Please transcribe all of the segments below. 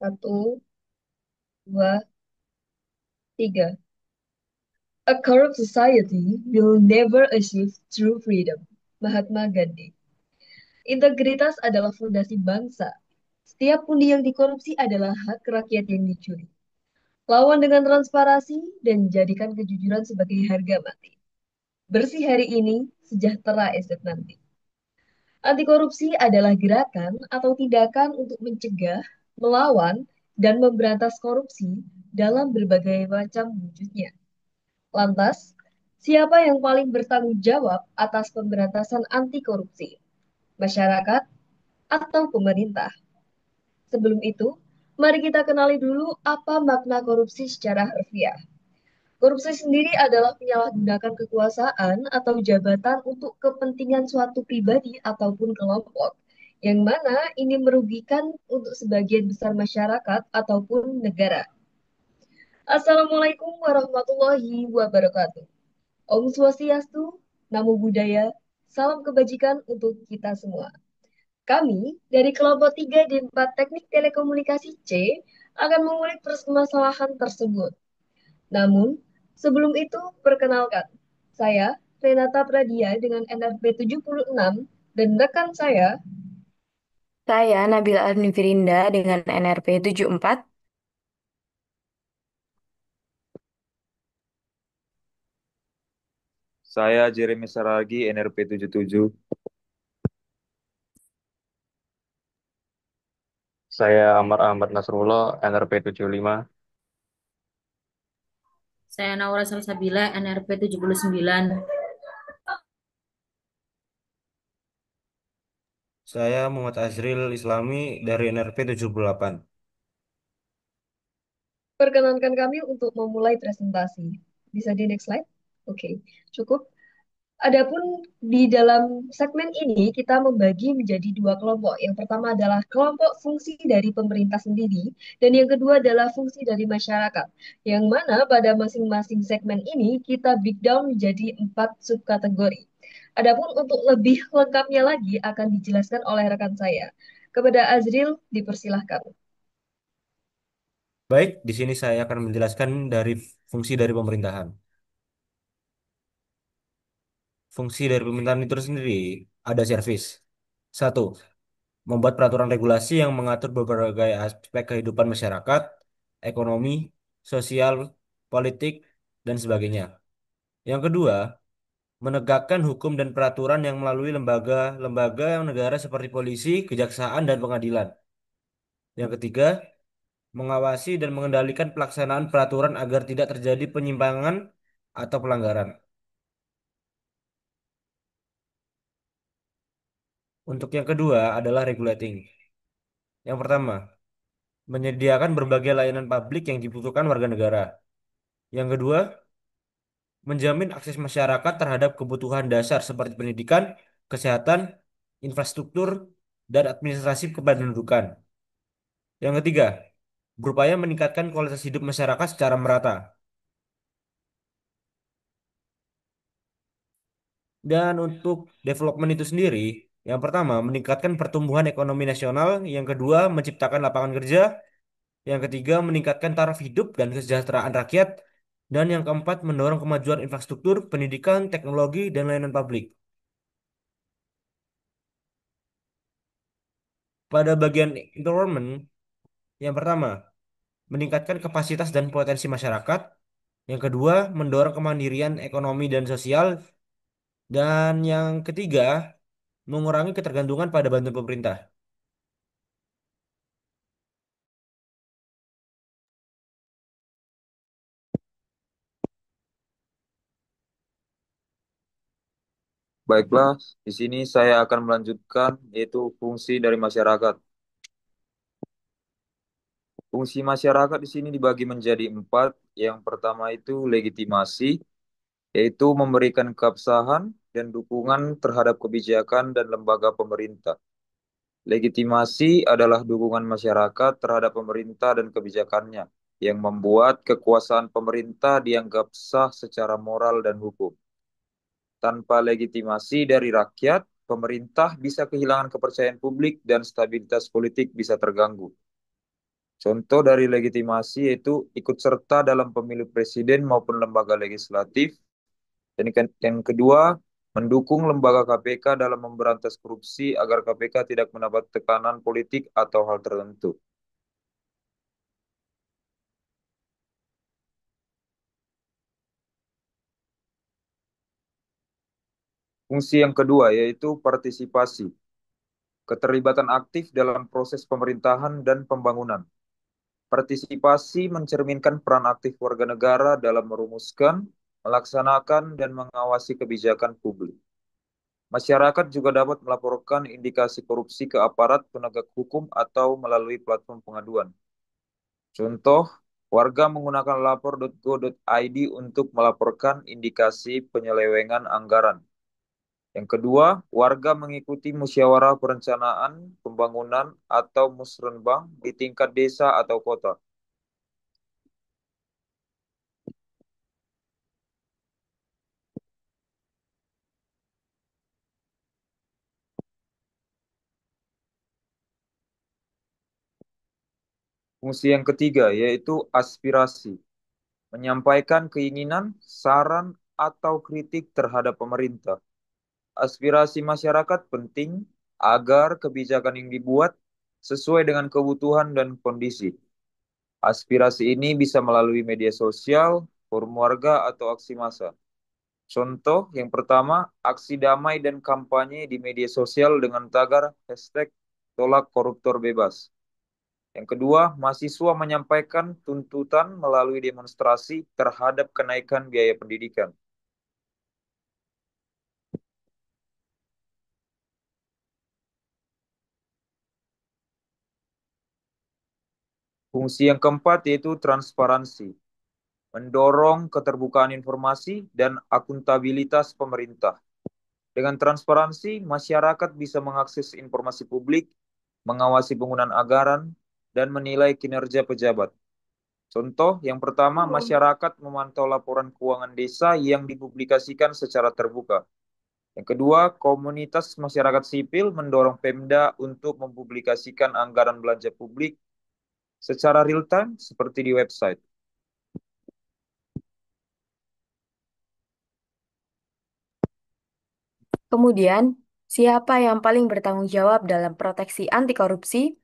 Satu, dua, tiga. A corrupt society will never achieve true freedom. Mahatma Gandhi. Integritas adalah fondasi bangsa. Setiap pundi yang dikorupsi adalah hak rakyat yang dicuri. Lawan dengan transparansi dan jadikan kejujuran sebagai harga mati. Bersih hari ini, sejahtera esok nanti. Anti korupsi adalah gerakan atau tindakan untuk mencegah, melawan, dan memberantas korupsi dalam berbagai macam wujudnya. Lantas, siapa yang paling bertanggung jawab atas pemberantasan anti korupsi? Masyarakat atau pemerintah? Sebelum itu, mari kita kenali dulu apa makna korupsi secara harfiah. Korupsi sendiri adalah penyalahgunakan kekuasaan atau jabatan untuk kepentingan suatu pribadi ataupun kelompok, yang mana ini merugikan untuk sebagian besar masyarakat ataupun negara. Assalamualaikum warahmatullahi wabarakatuh. Om Swastiastu, Namo Buddhaya, salam kebajikan untuk kita semua. Kami dari kelompok 3 dan 4 Teknik Telekomunikasi C akan mengulik permasalahan tersebut. Namun, sebelum itu perkenalkan, saya Renata Pradia dengan NRP 76 dan rekan saya. Saya Nabila Arnifirinda dengan NRP 74. Saya Jeremy Saragi, NRP 77. Saya Amar Ahmad Nasrullah, NRP 75. Saya Naura Salsabila, NRP 79. Saya Muhammad Azril Islami dari NRP 78. Perkenankan kami untuk memulai presentasi. Bisa di next slide? Oke, cukup. Adapun di dalam segmen ini kita membagi menjadi dua kelompok. Yang pertama adalah kelompok fungsi dari pemerintah sendiri dan yang kedua adalah fungsi dari masyarakat. Yang mana pada masing-masing segmen ini kita breakdown menjadi 4 subkategori. Adapun untuk lebih lengkapnya lagi akan dijelaskan oleh rekan saya. Kepada Azril dipersilahkan. Baik, di sini saya akan menjelaskan dari fungsi dari pemerintahan. Fungsi dari pemerintahan itu sendiri ada servis. Satu, membuat peraturan regulasi yang mengatur berbagai aspek kehidupan masyarakat, ekonomi, sosial, politik, dan sebagainya. Yang kedua, menegakkan hukum dan peraturan yang melalui lembaga-lembaga negara seperti polisi, kejaksaan, dan pengadilan. Yang ketiga, mengawasi dan mengendalikan pelaksanaan peraturan agar tidak terjadi penyimpangan atau pelanggaran. Untuk yang kedua adalah regulating. Yang pertama, menyediakan berbagai layanan publik yang dibutuhkan warga negara. Yang kedua, menjamin akses masyarakat terhadap kebutuhan dasar seperti pendidikan, kesehatan, infrastruktur, dan administrasi kependudukan. Yang ketiga, berupaya meningkatkan kualitas hidup masyarakat secara merata. Dan untuk development itu sendiri, yang pertama meningkatkan pertumbuhan ekonomi nasional, yang kedua menciptakan lapangan kerja, yang ketiga meningkatkan taraf hidup dan kesejahteraan rakyat, dan yang keempat mendorong kemajuan infrastruktur, pendidikan, teknologi, dan layanan publik. Pada bagian empowerment, yang pertama meningkatkan kapasitas dan potensi masyarakat, yang kedua mendorong kemandirian ekonomi dan sosial, dan yang ketiga mengurangi ketergantungan pada bantuan pemerintah. Baiklah, di sini saya akan melanjutkan yaitu fungsi dari masyarakat. Fungsi masyarakat di sini dibagi menjadi empat. Yang pertama itu legitimasi, yaitu memberikan keabsahan dan dukungan terhadap kebijakan dan lembaga pemerintah. Legitimasi adalah dukungan masyarakat terhadap pemerintah dan kebijakannya, yang membuat kekuasaan pemerintah dianggap sah secara moral dan hukum. Tanpa legitimasi dari rakyat, pemerintah bisa kehilangan kepercayaan publik dan stabilitas politik bisa terganggu. Contoh dari legitimasi yaitu ikut serta dalam pemilu presiden maupun lembaga legislatif. Dan yang kedua, mendukung lembaga KPK dalam memberantas korupsi agar KPK tidak mendapat tekanan politik atau hal tertentu. Fungsi yang kedua yaitu partisipasi, keterlibatan aktif dalam proses pemerintahan dan pembangunan. Partisipasi mencerminkan peran aktif warga negara dalam merumuskan, melaksanakan, dan mengawasi kebijakan publik. Masyarakat juga dapat melaporkan indikasi korupsi ke aparat penegak hukum atau melalui platform pengaduan. Contoh, warga menggunakan lapor.go.id untuk melaporkan indikasi penyelewengan anggaran. Yang kedua, warga mengikuti musyawarah perencanaan pembangunan atau musrenbang di tingkat desa atau kota. Fungsi yang ketiga yaitu aspirasi, menyampaikan keinginan, saran, atau kritik terhadap pemerintah. Aspirasi masyarakat penting agar kebijakan yang dibuat sesuai dengan kebutuhan dan kondisi. Aspirasi ini bisa melalui media sosial, forum warga, atau aksi massa. Contoh yang pertama, aksi damai dan kampanye di media sosial dengan tagar hashtag tolak koruptor bebas. Yang kedua, mahasiswa menyampaikan tuntutan melalui demonstrasi terhadap kenaikan biaya pendidikan. Fungsi yang keempat yaitu transparansi, mendorong keterbukaan informasi dan akuntabilitas pemerintah. Dengan transparansi, masyarakat bisa mengakses informasi publik, mengawasi penggunaan anggaran, dan menilai kinerja pejabat. Contoh yang pertama, masyarakat memantau laporan keuangan desa yang dipublikasikan secara terbuka. Yang kedua, komunitas masyarakat sipil mendorong Pemda untuk mempublikasikan anggaran belanja publik secara real-time seperti di website. Kemudian, siapa yang paling bertanggung jawab dalam proteksi anti korupsi?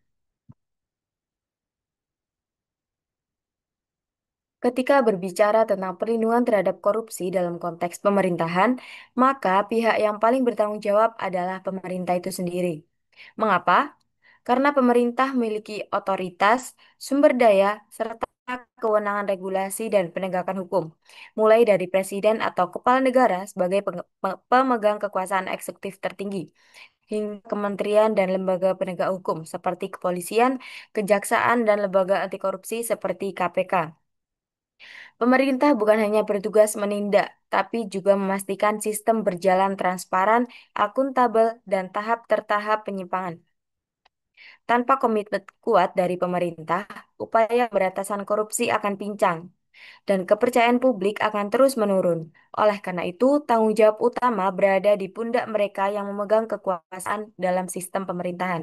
Ketika berbicara tentang perlindungan terhadap korupsi dalam konteks pemerintahan, maka pihak yang paling bertanggung jawab adalah pemerintah itu sendiri. Mengapa? Karena pemerintah memiliki otoritas, sumber daya, serta kewenangan regulasi dan penegakan hukum, mulai dari presiden atau kepala negara sebagai pemegang kekuasaan eksekutif tertinggi, hingga kementerian dan lembaga penegak hukum seperti kepolisian, kejaksaan, dan lembaga anti korupsi seperti KPK. Pemerintah bukan hanya bertugas menindak, tapi juga memastikan sistem berjalan transparan, akuntabel, dan tahap tertahap penyimpangan. Tanpa komitmen kuat dari pemerintah, upaya pemberantasan korupsi akan pincang dan kepercayaan publik akan terus menurun. Oleh karena itu, tanggung jawab utama berada di pundak mereka yang memegang kekuasaan dalam sistem pemerintahan.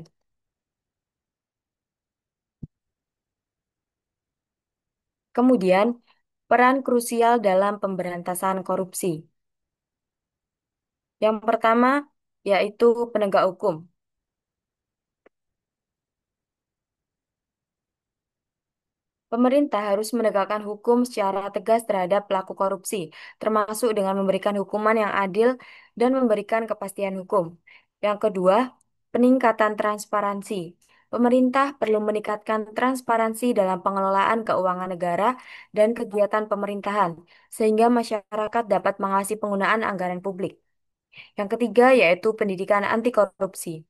Kemudian, peran krusial dalam pemberantasan korupsi. Yang pertama, yaitu penegak hukum. Pemerintah harus menegakkan hukum secara tegas terhadap pelaku korupsi, termasuk dengan memberikan hukuman yang adil dan memberikan kepastian hukum. Yang kedua, peningkatan transparansi. Pemerintah perlu meningkatkan transparansi dalam pengelolaan keuangan negara dan kegiatan pemerintahan, sehingga masyarakat dapat mengawasi penggunaan anggaran publik. Yang ketiga, yaitu pendidikan anti korupsi.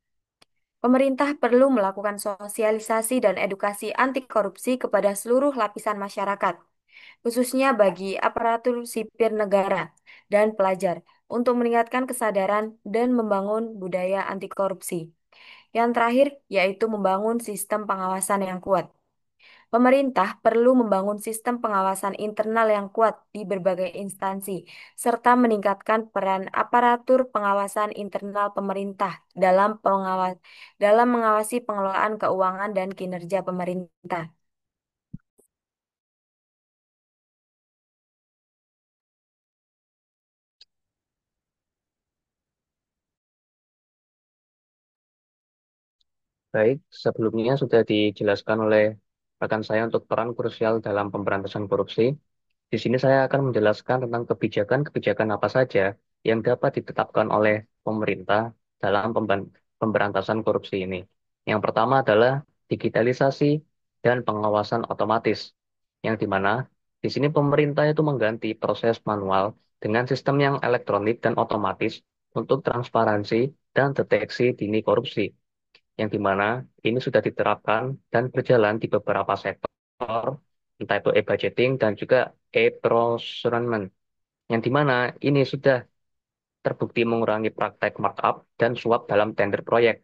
Pemerintah perlu melakukan sosialisasi dan edukasi anti korupsi kepada seluruh lapisan masyarakat, khususnya bagi aparatur sipil negara dan pelajar, untuk meningkatkan kesadaran dan membangun budaya anti korupsi. Yang terakhir, yaitu membangun sistem pengawasan yang kuat. Pemerintah perlu membangun sistem pengawasan internal yang kuat di berbagai instansi, serta meningkatkan peran aparatur pengawasan internal pemerintah dalam mengawasi pengelolaan keuangan dan kinerja pemerintah. Baik, sebelumnya sudah dijelaskan oleh rekan saya untuk peran krusial dalam pemberantasan korupsi. Di sini saya akan menjelaskan tentang kebijakan-kebijakan apa saja yang dapat ditetapkan oleh pemerintah dalam pemberantasan korupsi ini. Yang pertama adalah digitalisasi dan pengawasan otomatis, yang dimana di sini pemerintah itu mengganti proses manual dengan sistem yang elektronik dan otomatis untuk transparansi dan deteksi dini korupsi, yang dimana ini sudah diterapkan dan berjalan di beberapa sektor, entah itu e-budgeting dan juga e-procurement, yang dimana ini sudah terbukti mengurangi praktek markup dan suap dalam tender proyek.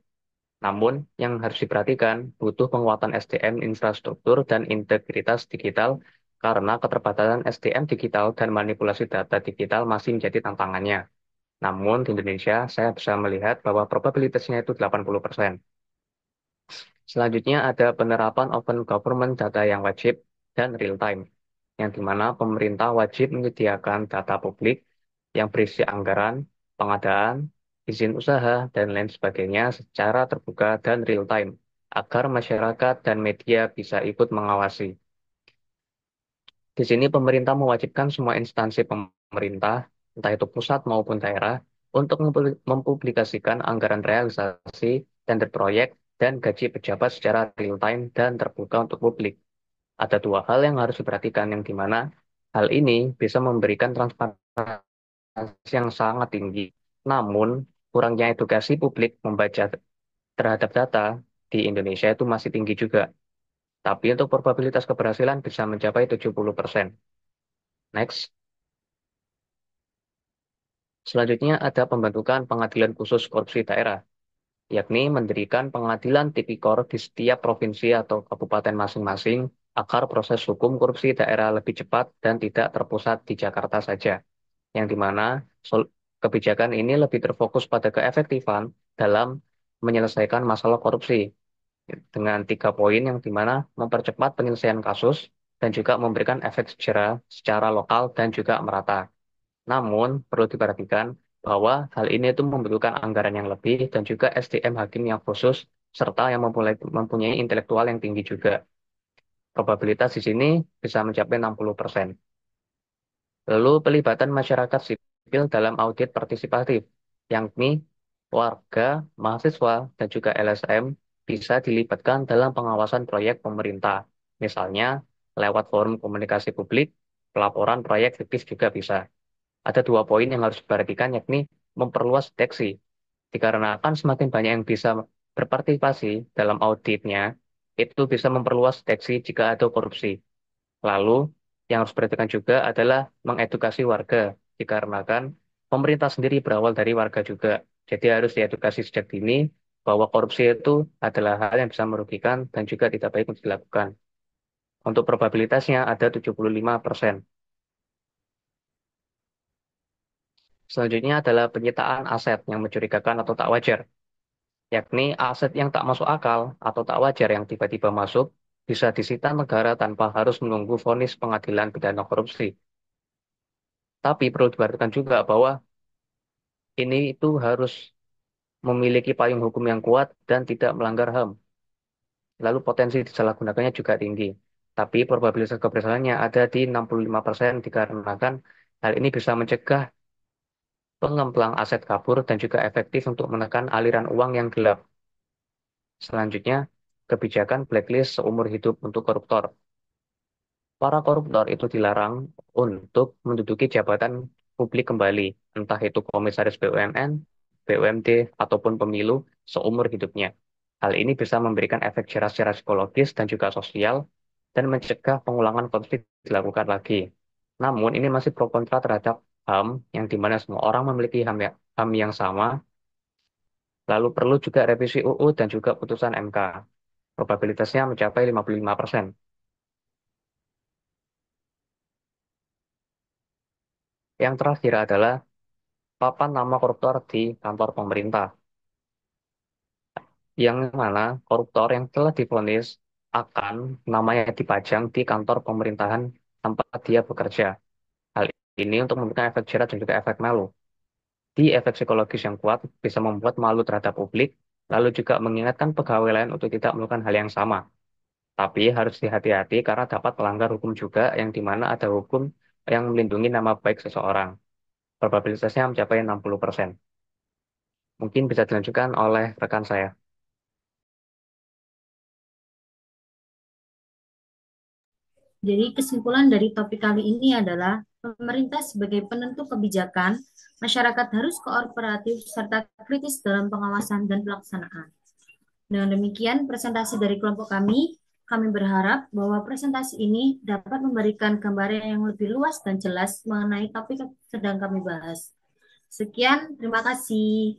Namun, yang harus diperhatikan, butuh penguatan SDM infrastruktur dan integritas digital karena keterbatasan SDM digital dan manipulasi data digital masih menjadi tantangannya. Namun, di Indonesia, saya bisa melihat bahwa probabilitasnya itu 80%. Selanjutnya ada penerapan open government data yang wajib dan real time, yang dimana pemerintah wajib menyediakan data publik yang berisi anggaran, pengadaan, izin usaha, dan lain sebagainya secara terbuka dan real time, agar masyarakat dan media bisa ikut mengawasi. Di sini pemerintah mewajibkan semua instansi pemerintah, entah itu pusat maupun daerah, untuk mempublikasikan anggaran realisasi, tender proyek, dan gaji pejabat secara real time dan terbuka untuk publik. Ada dua hal yang harus diperhatikan, yang dimana hal ini bisa memberikan transparansi yang sangat tinggi. Namun, kurangnya edukasi publik membaca terhadap data di Indonesia itu masih tinggi juga. Tapi untuk probabilitas keberhasilan bisa mencapai 70%. Next. Selanjutnya ada pembentukan pengadilan khusus korupsi daerah, yakni mendirikan pengadilan tipikor di setiap provinsi atau kabupaten masing-masing agar proses hukum korupsi daerah lebih cepat dan tidak terpusat di Jakarta saja, yang dimana kebijakan ini lebih terfokus pada keefektifan dalam menyelesaikan masalah korupsi dengan 3 poin, yang dimana mempercepat penyelesaian kasus dan juga memberikan efek jerah secara lokal dan juga merata. Namun, perlu diperhatikan bahwa hal ini itu membutuhkan anggaran yang lebih dan juga SDM hakim yang khusus, serta yang mempunyai intelektual yang tinggi juga. Probabilitas di sini bisa mencapai 60%. Lalu, pelibatan masyarakat sipil dalam audit partisipatif, yakni warga, mahasiswa, dan juga LSM bisa dilibatkan dalam pengawasan proyek pemerintah. Misalnya, lewat forum komunikasi publik, pelaporan proyek fiktif juga bisa. Ada 2 poin yang harus diperhatikan, yakni memperluas deteksi. Dikarenakan semakin banyak yang bisa berpartisipasi dalam auditnya, itu bisa memperluas deteksi jika ada korupsi. Lalu, yang harus diperhatikan juga adalah mengedukasi warga, dikarenakan pemerintah sendiri berawal dari warga juga. Jadi harus diedukasi sejak dini bahwa korupsi itu adalah hal yang bisa merugikan dan juga tidak baik untuk dilakukan. Untuk probabilitasnya ada 75%. Selanjutnya adalah penyitaan aset yang mencurigakan atau tak wajar, yakni aset yang tak masuk akal atau tak wajar yang tiba-tiba masuk bisa disita negara tanpa harus menunggu vonis pengadilan pidana korupsi. Tapi perlu diperhatikan juga bahwa ini itu harus memiliki payung hukum yang kuat dan tidak melanggar HAM. Lalu potensi disalahgunakannya juga tinggi. Tapi probabilitas kebersamaannya ada di 65% dikarenakan hal ini bisa mencegah pengemplang aset kabur dan juga efektif untuk menekan aliran uang yang gelap. Selanjutnya, kebijakan blacklist seumur hidup untuk koruptor. Para koruptor itu dilarang untuk menduduki jabatan publik kembali, entah itu komisaris BUMN, BUMD, ataupun pemilu seumur hidupnya. Hal ini bisa memberikan efek jerah secara psikologis dan juga sosial, dan mencegah pengulangan konflik dilakukan lagi. Namun, ini masih pro kontra terhadap HAM, yang dimana semua orang memiliki HAM yang sama, lalu perlu juga revisi UU dan juga putusan MK. Probabilitasnya mencapai 55%. Yang terakhir adalah papan nama koruptor di kantor pemerintah, yang mana koruptor yang telah divonis akan namanya dipajang di kantor pemerintahan tempat dia bekerja. Hal ini untuk memberikan efek jerah dan juga efek malu. Di efek psikologis yang kuat bisa membuat malu terhadap publik lalu juga mengingatkan pegawai lain untuk tidak melakukan hal yang sama. Tapi harus hati-hati karena dapat melanggar hukum juga yang dimana ada hukum yang melindungi nama baik seseorang. Probabilitasnya mencapai 60%. Mungkin bisa dilanjutkan oleh rekan saya. Jadi kesimpulan dari topik kali ini adalah pemerintah sebagai penentu kebijakan, masyarakat harus kooperatif serta kritis dalam pengawasan dan pelaksanaan. Dengan demikian presentasi dari kelompok kami berharap bahwa presentasi ini dapat memberikan gambaran yang lebih luas dan jelas mengenai topik yang sedang kami bahas. Sekian, terima kasih.